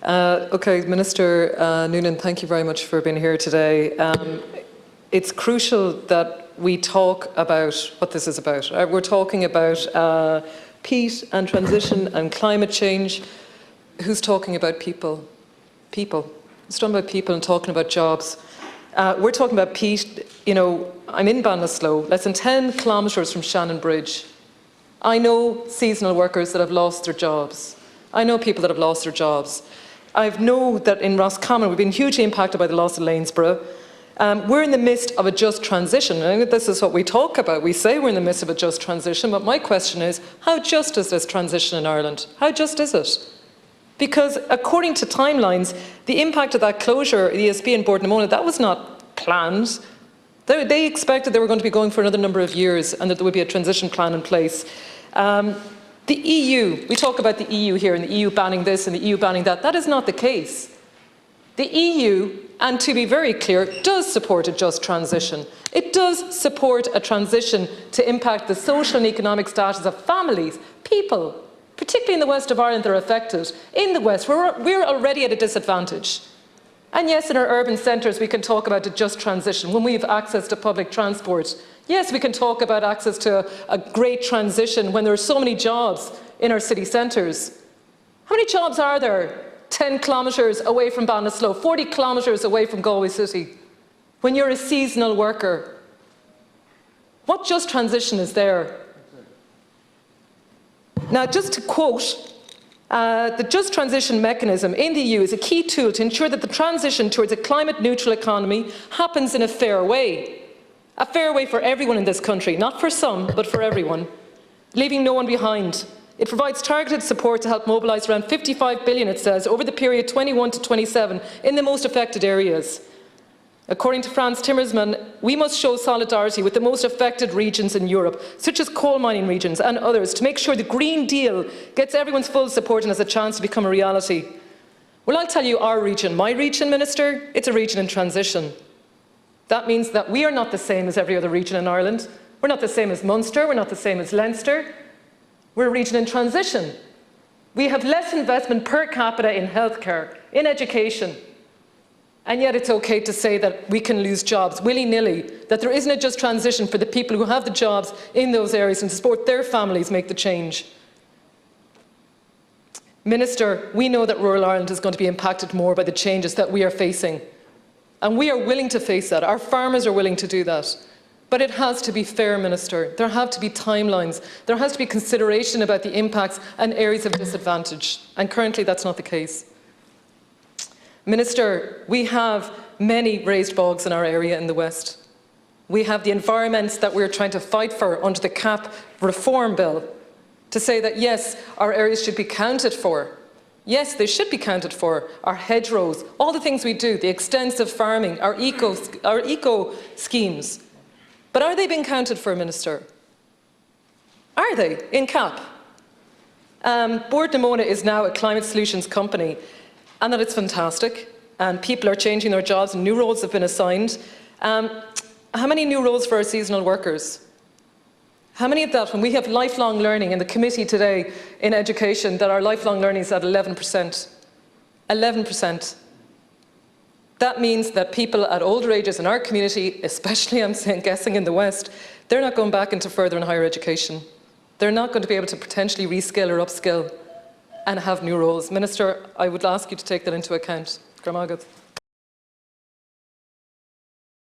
Okay, Minister Noonan, thank you very much for being here today. It's crucial that we talk about what this is about. We're talking about peat and transition and climate change. Who's talking about people? People. Who's talking about people and talking about jobs? We're talking about peat. You know, I'm in Ballinasloe, less than 10 kilometres from Shannon Bridge. I know seasonal workers that have lost their jobs. I know people that have lost their jobs. I know that in Roscommon we've been hugely impacted by the loss of Lanesborough. We're in the midst of a just transition. And this is what we talk about. We say we're in the midst of a just transition, but my question is, how just is this transition in Ireland? How just is it? Because according to timelines, the impact of that closure, the ESB in Bordnamona, that was not planned. They expected they were going to be going for another number of years and that there would be a transition plan in place. The EU, we talk about the EU here and the EU banning this and the EU banning that. That is not the case. The EU, and to be very clear, does support a just transition. It does support a transition to impact the social and economic status of families, people, particularly in the west of Ireland that are affected. In the west, we're already at a disadvantage. And yes, in our urban centres, we can talk about a just transition when we have access to public transport. Yes, we can talk about access to a great transition when there are so many jobs in our city centres. How many jobs are there 10 kilometres away from Ballinasloe, 40 kilometres away from Galway City? When you're a seasonal worker, what just transition is there? Now, just to quote, the Just Transition mechanism in the EU is a key tool to ensure that the transition towards a climate-neutral economy happens in a fair way. A fair way for everyone in this country, not for some, but for everyone, leaving no one behind. It provides targeted support to help mobilise around 55 billion, it says, over the period 21 to 27 in the most affected areas. According to Frans Timmermans, we must show solidarity with the most affected regions in Europe, such as coal mining regions and others, to make sure the Green Deal gets everyone's full support and has a chance to become a reality. Well, I'll tell you our region, my region, Minister, it's a region in transition. That means that we are not the same as every other region in Ireland. We're not the same as Munster, we're not the same as Leinster. We're a region in transition. We have less investment per capita in healthcare, in education. And yet it's okay to say that we can lose jobs willy-nilly, that there isn't a just transition for the people who have the jobs in those areas and to support their families make the change. Minister, we know that rural Ireland is going to be impacted more by the changes that we are facing. And we are willing to face that. Our farmers are willing to do that. But it has to be fair, Minister. There have to be timelines. There has to be consideration about the impacts and areas of disadvantage. And currently that's not the case. Minister, we have many raised bogs in our area in the west. We have the environments that we're trying to fight for under the CAP reform bill to say that yes, our areas should be counted for. Yes, they should be counted for, our hedgerows, all the things we do, the extensive farming, our eco schemes. But are they being counted for, Minister? Are they, in CAP? Bordnamona is now a climate solutions company, and that it's fantastic, and people are changing their jobs and new roles have been assigned. How many new roles for our seasonal workers? How many of that, when we have lifelong learning in the committee today in education, that our lifelong learning is at 11%? 11%. That means that people at older ages in our community, especially I'm guessing in the West, they're not going back into further and higher education. They're not going to be able to potentially reskill or upskill and have new roles. Minister, I would ask you to take that into account. Gramagat.